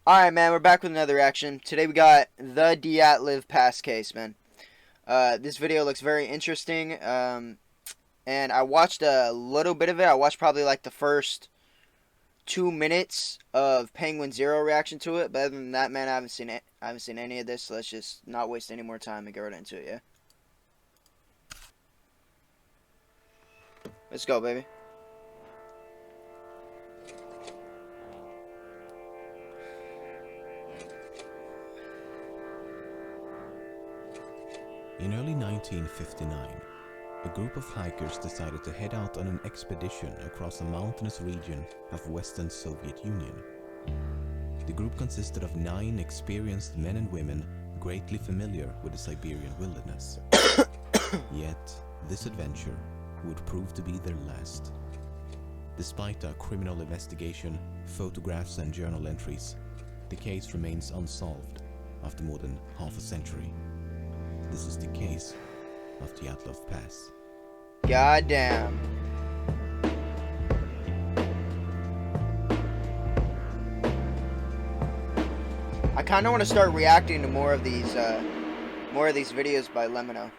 Alright, man, we're back with another reaction. Today we got the Dyatlov Pass case, man. This video looks very interesting, and I watched a little bit of it. I watched probably like the first 2 minutes of Penguin Zero reaction to it, but other than that, man, I haven't seen it. I haven't seen any of this, so let's just not waste any more time and get right into it, yeah? Let's go, baby. In early 1959, a group of hikers decided to head out on an expedition across the mountainous region of Western Soviet Union. The group consisted of 9 experienced men and women greatly familiar with the Siberian wilderness. Yet, this adventure would prove to be their last. Despite a criminal investigation, photographs and journal entries, the case remains unsolved after more than half a century. This is the case of Dyatlov Pass. Goddamn. I kind of want to start reacting to more of these videos by Lemino.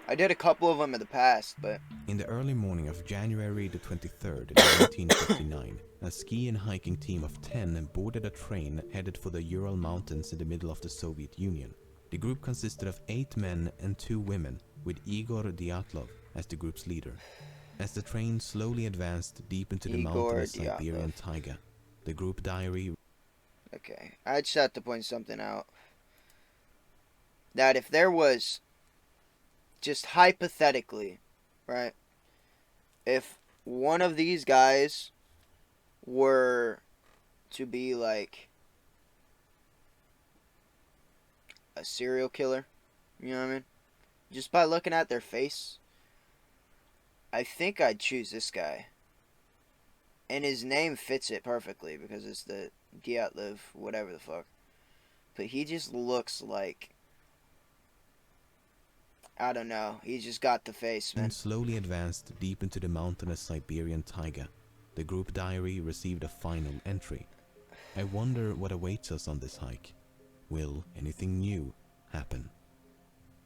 I did a couple of them in the past, but In the early morning of January the 23rd, 1959, a ski and hiking team of 10 boarded a train headed for the Ural Mountains in the middle of the Soviet Union. The group consisted of 8 men and 2 women, with Igor Dyatlov as the group's leader. As the train slowly advanced deep into the mountainous Siberian taiga, the group diary... Okay, I just have to point something out. That if there was, just hypothetically, right, if one of these guys were to be like a serial killer, you know what I mean? Just by looking at their face, I think I'd choose this guy. And his name fits it perfectly because it's the Dyatlov, whatever the fuck. But he just looks like, I don't know, he just got the face, man. And slowly advanced deep into the mountainous Siberian taiga, the group diary received a final entry. I wonder what awaits us on this hike. Will anything new happen?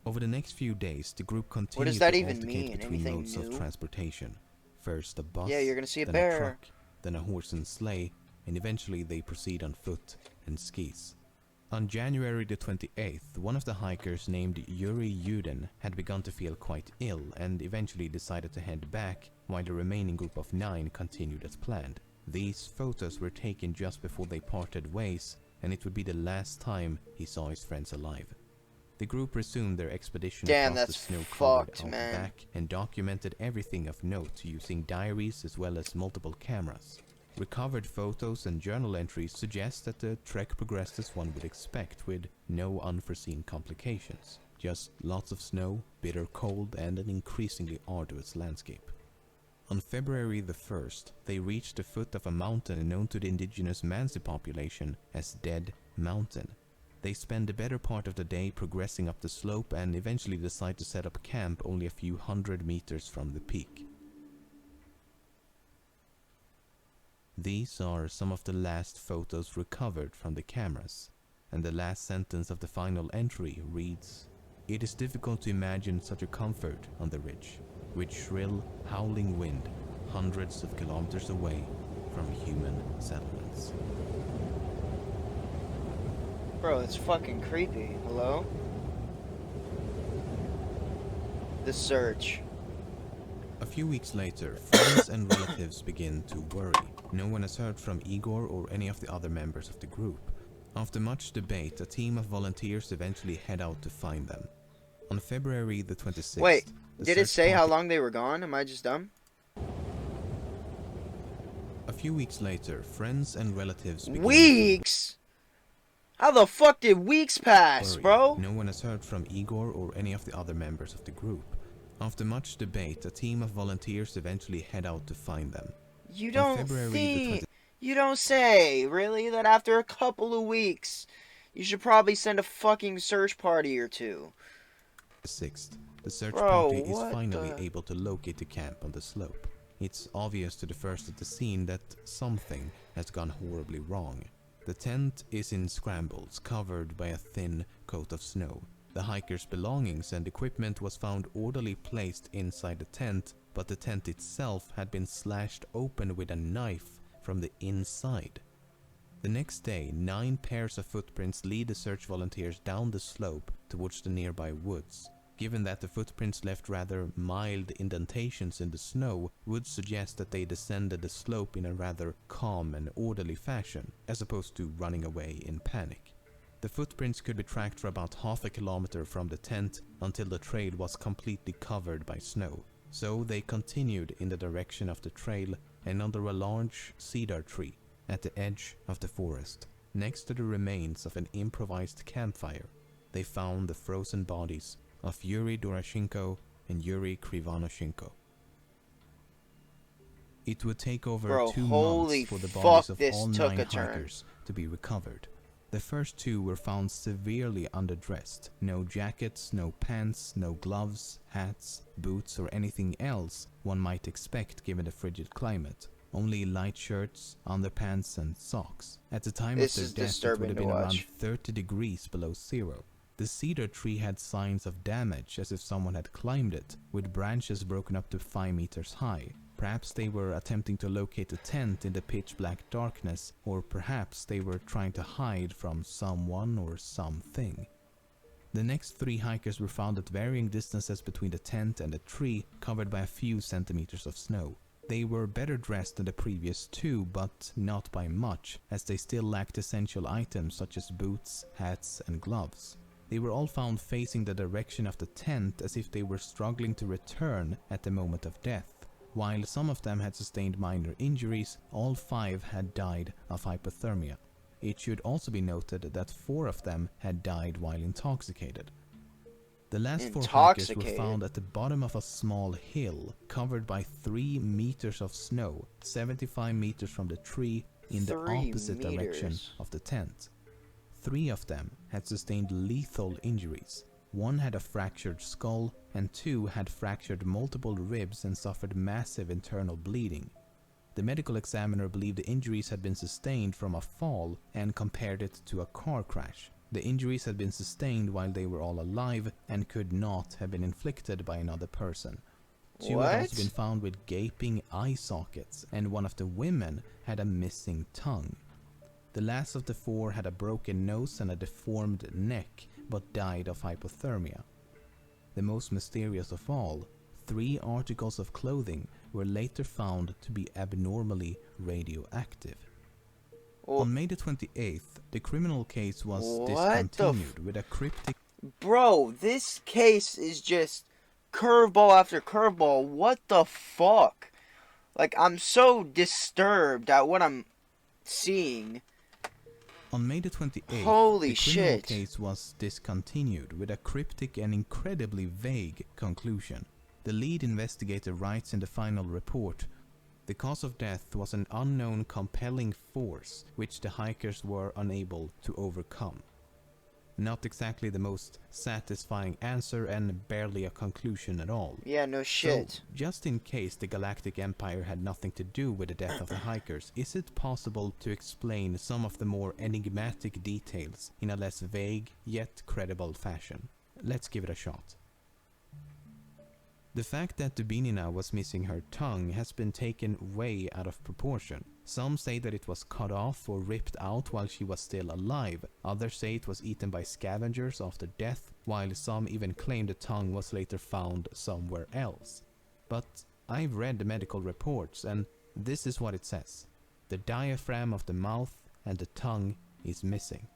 Over the next few days, the group continued to alternate between modes of transportation. First a bus, yeah, you're gonna see a then bear. a truck, then a horse and sleigh, and eventually they proceed on foot and skis. On January the 28th, one of the hikers named Yuri Yudin had begun to feel quite ill and eventually decided to head back, while the remaining group of 9 continued as planned. These photos were taken just before they parted ways, and it would be the last time he saw his friends alive. The group resumed their expedition across the snow-covered outback and documented everything of note using diaries as well as multiple cameras. Recovered photos and journal entries suggest that the trek progressed as one would expect, with no unforeseen complications. Just lots of snow, bitter cold, and an increasingly arduous landscape. On February the 1st, they reached the foot of a mountain known to the indigenous Mansi population as Dead Mountain. They spend the better part of the day progressing up the slope and eventually decide to set up camp only a few hundred meters from the peak. These are some of the last photos recovered from the cameras, and the last sentence of the final entry reads, "It is difficult to imagine such a comfort on the ridge, with shrill, howling wind hundreds of kilometers away from human settlements." Bro, it's fucking creepy. Hello? The search. A few weeks later, friends and relatives begin to worry. No one has heard from Igor or any of the other members of the group. After much debate, a team of volunteers eventually head out to find them. On February the 26th... Wait, did it say how long they were gone? Am I just dumb? A few weeks later, friends and relatives begin Weeks? How the fuck did weeks pass, bro? No one has heard from Igor or any of the other members of the group. After much debate, a team of volunteers eventually head out to find them. You don't say, really, that after a couple of weeks, you should probably send a fucking search party or two. The 6th, the search party is finally able to locate the camp on the slope. It's obvious to the first at the scene that something has gone horribly wrong. The tent is in scrambles, covered by a thin coat of snow. The hikers' belongings and equipment was found orderly placed inside the tent, but the tent itself had been slashed open with a knife from the inside. The next day, 9 pairs of footprints lead the search volunteers down the slope towards the nearby woods. Given that the footprints left rather mild indentations in the snow, would suggest that they descended the slope in a rather calm and orderly fashion, as opposed to running away in panic. The footprints could be tracked for about half a kilometer from the tent until the trail was completely covered by snow. So they continued in the direction of the trail and under a large cedar tree at the edge of the forest, next to the remains of an improvised campfire, they found the frozen bodies of Yuri Doroshenko and Yuri Krivonoshenko. It would take over 2 months for the bodies of all 9 hikers to be recovered. The first 2 were found severely underdressed. No jackets, no pants, no gloves, hats, boots, or anything else one might expect given the frigid climate. Only light shirts, underpants, and socks. At the time of their death, it would have been around 30 degrees below zero. The cedar tree had signs of damage, as if someone had climbed it, with branches broken up to 5 meters high. Perhaps they were attempting to locate a tent in the pitch-black darkness, or perhaps they were trying to hide from someone or something. The next 3 hikers were found at varying distances between the tent and the tree, covered by a few centimeters of snow. They were better dressed than the previous 2, but not by much, as they still lacked essential items such as boots, hats, and gloves. They were all found facing the direction of the tent as if they were struggling to return at the moment of death. While some of them had sustained minor injuries, all 5 had died of hypothermia. It should also be noted that 4 of them had died while intoxicated. The last 4 hikers were found at the bottom of a small hill, covered by 3 meters of snow, 75 meters from the tree, in the opposite direction of the tent. 3 of them had sustained lethal injuries. 1 had a fractured skull, and 2 had fractured multiple ribs and suffered massive internal bleeding. The medical examiner believed the injuries had been sustained from a fall and compared it to a car crash. The injuries had been sustained while they were all alive and could not have been inflicted by another person. 2 had also been found with gaping eye sockets, and 1 of the women had a missing tongue. The last of the 4 had a broken nose and a deformed neck, but died of hypothermia. The most mysterious of all, 3 articles of clothing were later found to be abnormally radioactive. On May the 28th, the criminal case was discontinued with a cryptic... Bro, this case is just curveball after curveball. What the fuck? Like, I'm so disturbed at what I'm seeing. On May the 28th, Holy the criminal shit. case was discontinued with a cryptic and incredibly vague conclusion. The lead investigator writes in the final report, "The cause of death was an unknown compelling force which the hikers were unable to overcome." Not exactly the most satisfying answer and barely a conclusion at all. Yeah, no shit. So, just in case the Galactic Empire had nothing to do with the death of the hikers, is it possible to explain some of the more enigmatic details in a less vague yet credible fashion? Let's give it a shot. The fact that Dubinina was missing her tongue has been taken way out of proportion. Some say that it was cut off or ripped out while she was still alive. Others say it was eaten by scavengers after death, while some even claim the tongue was later found somewhere else. But I've read the medical reports, and this is what it says. The diaphragm of the mouth and the tongue is missing.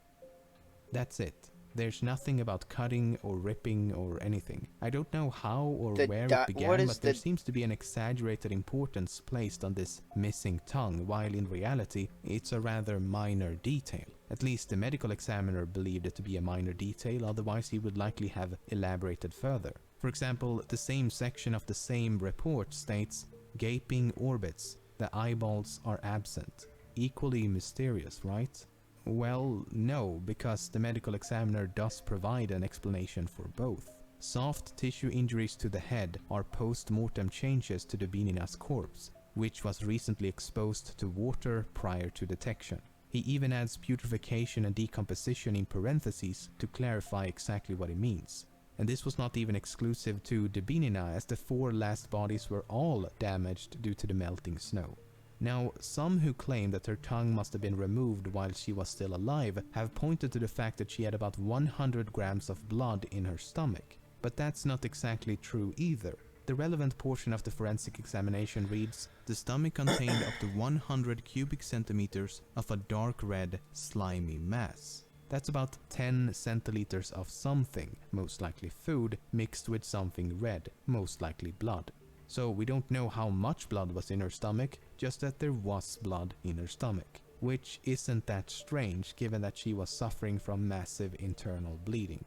That's it. There's nothing about cutting or ripping or anything. I don't know how or where it began, but there seems to be an exaggerated importance placed on this missing tongue, while in reality it's a rather minor detail. At least the medical examiner believed it to be a minor detail, otherwise he would likely have elaborated further. For example, the same section of the same report states, "Gaping orbits, the eyeballs are absent." Equally mysterious, right? Well, no, because the medical examiner does provide an explanation for both. Soft tissue injuries to the head are post-mortem changes to Dubinina's corpse, which was recently exposed to water prior to detection. He even adds putrefaction and decomposition in parentheses to clarify exactly what he means. And this was not even exclusive to Dubinina, as the 4 last bodies were all damaged due to the melting snow. Now, some who claim that her tongue must have been removed while she was still alive have pointed to the fact that she had about 100 grams of blood in her stomach. But that's not exactly true either. The relevant portion of the forensic examination reads, the stomach contained up to 100 cubic centimeters of a dark red, slimy mass. That's about 10 centiliters of something, most likely food, mixed with something red, most likely blood. So we don't know how much blood was in her stomach, just that there was blood in her stomach. Which isn't that strange, given that she was suffering from massive internal bleeding.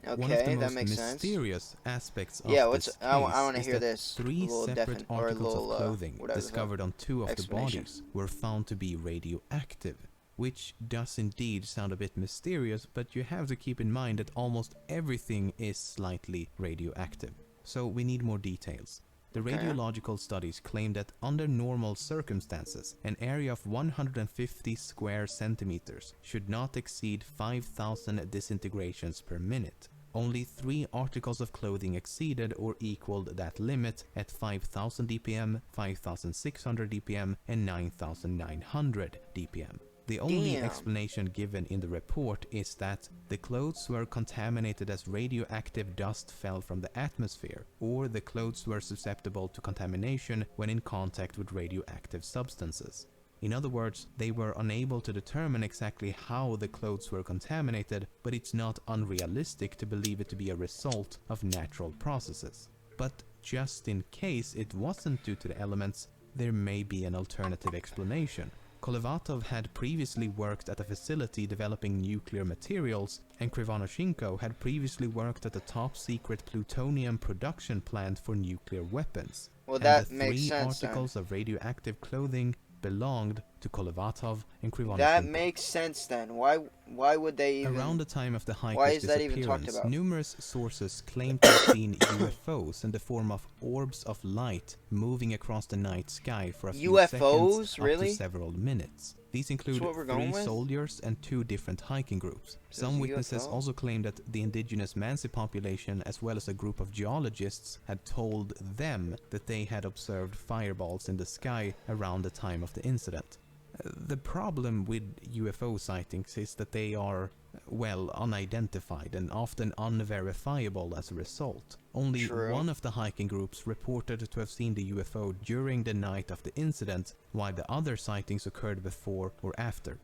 One of the Okay, that most makes sense. mysterious aspects of Yeah, this case I want to is hear that this. 3 separate articles of clothing discovered on 2 of the bodies were found to be radioactive. Which does indeed sound a bit mysterious, but you have to keep in mind that almost everything is slightly radioactive. So we need more details. The radiological studies claim that under normal circumstances, an area of 150 square centimeters should not exceed 5,000 disintegrations per minute. Only 3 articles of clothing exceeded or equaled that limit at 5,000 dpm, 5,600 dpm, and 9,900 dpm. The only explanation given in the report is that the clothes were contaminated as radioactive dust fell from the atmosphere, or the clothes were susceptible to contamination when in contact with radioactive substances. In other words, they were unable to determine exactly how the clothes were contaminated, but it's not unrealistic to believe it to be a result of natural processes. But just in case it wasn't due to the elements, there may be an alternative explanation. Kolevatov had previously worked at a facility developing nuclear materials, and Krivonoshenko had previously worked at a top-secret plutonium production plant for nuclear weapons. Well, and that the makes 3 sense, articles of radioactive clothing belonged to Kolevatov and Krivonoshenko. That makes sense then. Why would they even... Around the time of the Why hiker's is that even talked disappearance, about? numerous sources claimed to have seen UFOs in the form of orbs of light moving across the night sky for a few seconds up to several minutes. These include 3 soldiers and 2 different hiking groups. Some witnesses also claim that the indigenous Mansi population, as well as a group of geologists, had told them that they had observed fireballs in the sky around the time of the incident. The problem with UFO sightings is that they are, well, unidentified and often unverifiable as a result. Only one of the hiking groups reported to have seen the UFO during the night of the incident, while the other sightings occurred before or after.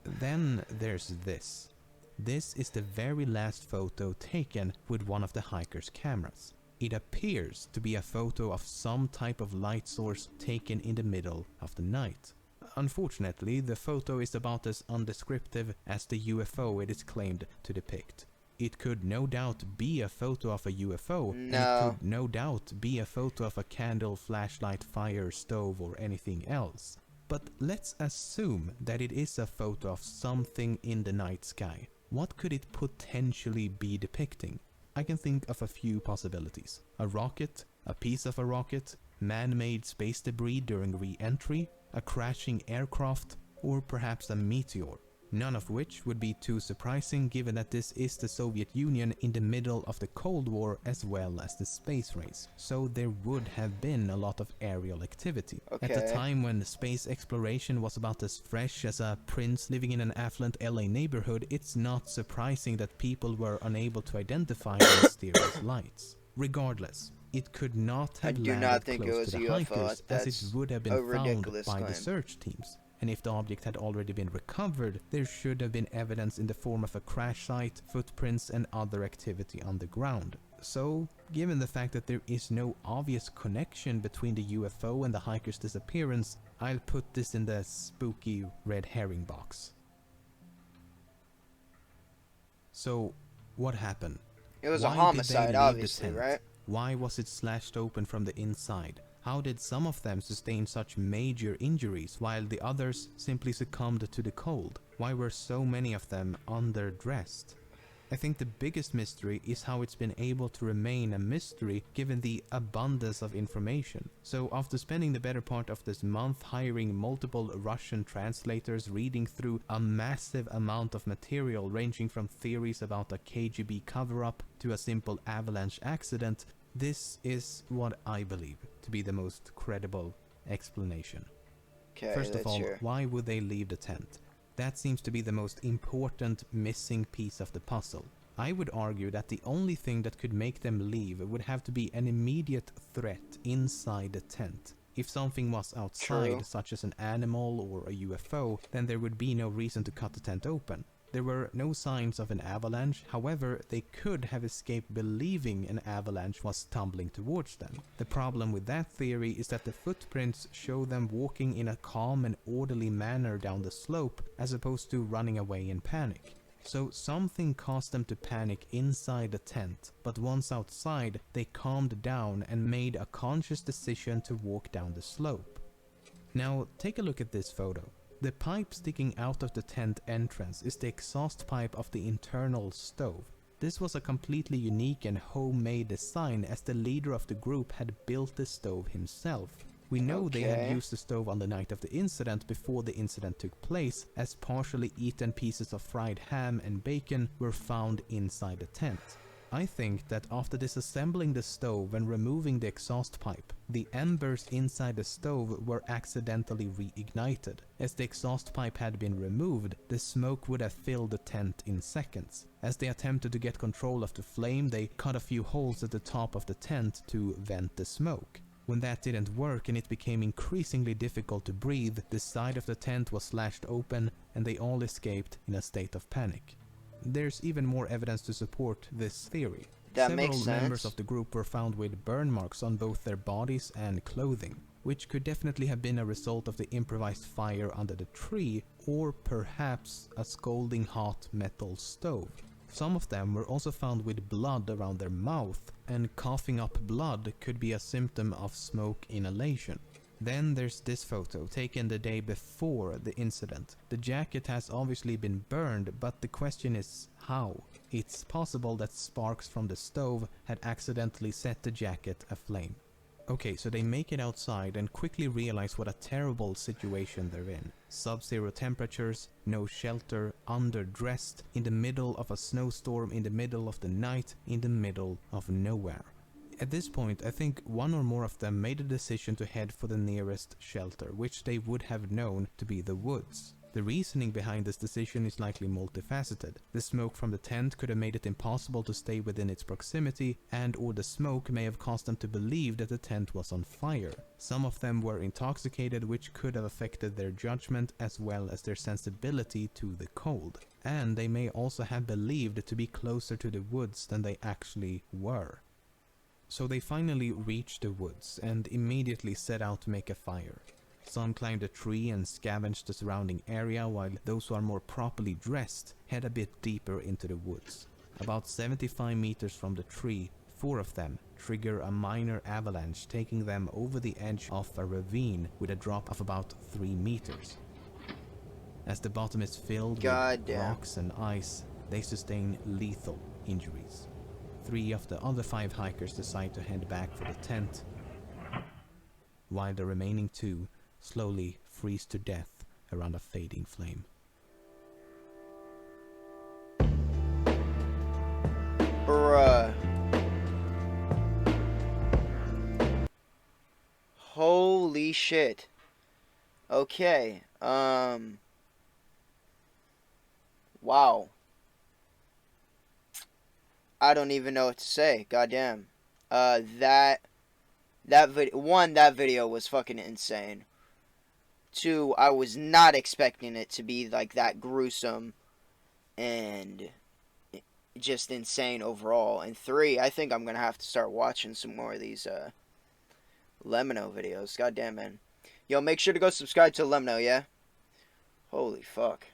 Then there's this. This is the very last photo taken with one of the hikers' cameras. It appears to be a photo of some type of light source taken in the middle of the night. Unfortunately, the photo is about as undescriptive as the UFO it is claimed to depict. It could no doubt be a photo of a UFO, and it could no doubt be a photo of a candle, flashlight, fire, stove, or anything else. But let's assume that it is a photo of something in the night sky. What could it potentially be depicting? I can think of a few possibilities. A rocket, a piece of a rocket, man-made space debris during re-entry, a crashing aircraft, or perhaps a meteor. None of which would be too surprising given that this is the Soviet Union in the middle of the Cold War as well as the space race. So there would have been a lot of aerial activity. At the time when space exploration was about as fresh as a prince living in an affluent LA neighborhood, it's not surprising that people were unable to identify the mysterious lights. Regardless, it could not have landed close to the hikers, as it would have been found by the search teams. And if the object had already been recovered, there should have been evidence in the form of a crash site, footprints, and other activity on the ground. So, given the fact that there is no obvious connection between the UFO and the hiker's disappearance, I'll put this in the spooky red herring box. So, what happened? It was a homicide, obviously, right? Why was it slashed open from the inside? How did some of them sustain such major injuries while the others simply succumbed to the cold? Why were so many of them underdressed? I think the biggest mystery is how it's been able to remain a mystery given the abundance of information. So after spending the better part of this month hiring multiple Russian translators reading through a massive amount of material ranging from theories about a KGB cover-up to a simple avalanche accident, this is what I believe to be the most credible explanation. Okay, First of let's all, hear. why would they leave the tent? That seems to be the most important missing piece of the puzzle. I would argue that the only thing that could make them leave would have to be an immediate threat inside the tent. If something was outside, True. such as an animal or a UFO, then there would be no reason to cut the tent open. There were no signs of an avalanche, however, they could have escaped believing an avalanche was tumbling towards them. The problem with that theory is that the footprints show them walking in a calm and orderly manner down the slope, as opposed to running away in panic. So something caused them to panic inside the tent, but once outside, they calmed down and made a conscious decision to walk down the slope. Now, take a look at this photo. The pipe sticking out of the tent entrance is the exhaust pipe of the internal stove. This was a completely unique and homemade design, as the leader of the group had built the stove himself. We know they had Okay. used the stove on the night of the incident before the incident took place, as partially eaten pieces of fried ham and bacon were found inside the tent. I think that after disassembling the stove and removing the exhaust pipe, the embers inside the stove were accidentally reignited. As the exhaust pipe had been removed, the smoke would have filled the tent in seconds. As they attempted to get control of the flame, they cut a few holes at the top of the tent to vent the smoke. When that didn't work and it became increasingly difficult to breathe, the side of the tent was slashed open and they all escaped in a state of panic. There's even more evidence to support this theory. That makes Several members sense. of the group were found with burn marks on both their bodies and clothing, which could definitely have been a result of the improvised fire under the tree, or perhaps a scalding hot metal stove. Some of them were also found with blood around their mouth, and coughing up blood could be a symptom of smoke inhalation. Then there's this photo, taken the day before the incident. The jacket has obviously been burned, but the question is how? It's possible that sparks from the stove had accidentally set the jacket aflame. Okay, so they make it outside and quickly realize what a terrible situation they're in. Sub-zero temperatures, no shelter, underdressed, in the middle of a snowstorm, in the middle of the night, in the middle of nowhere. At this point, I think one or more of them made a decision to head for the nearest shelter, which they would have known to be the woods. The reasoning behind this decision is likely multifaceted. The smoke from the tent could have made it impossible to stay within its proximity, and/or the smoke may have caused them to believe that the tent was on fire. Some of them were intoxicated, which could have affected their judgment as well as their sensibility to the cold. And they may also have believed to be closer to the woods than they actually were. So they finally reached the woods and immediately set out to make a fire. Some climbed a tree and scavenged the surrounding area, while those who are more properly dressed head a bit deeper into the woods. About 75 meters from the tree, 4 of them trigger a minor avalanche, taking them over the edge of a ravine with a drop of about 3 meters. As the bottom is filled with rocks and ice, they sustain lethal injuries. 3 of the other 5 hikers decide to head back for the tent, while the remaining 2 slowly freeze to death around a fading flame. Bruh. Holy shit. Okay. Wow. I don't even know what to say. Goddamn. That video was fucking insane. 2, I was not expecting it to be like that gruesome and just insane overall. And 3, I think I'm gonna have to start watching some more of these Lemino videos. Goddamn, man. Yo, make sure to go subscribe to Lemino, yeah? Holy fuck.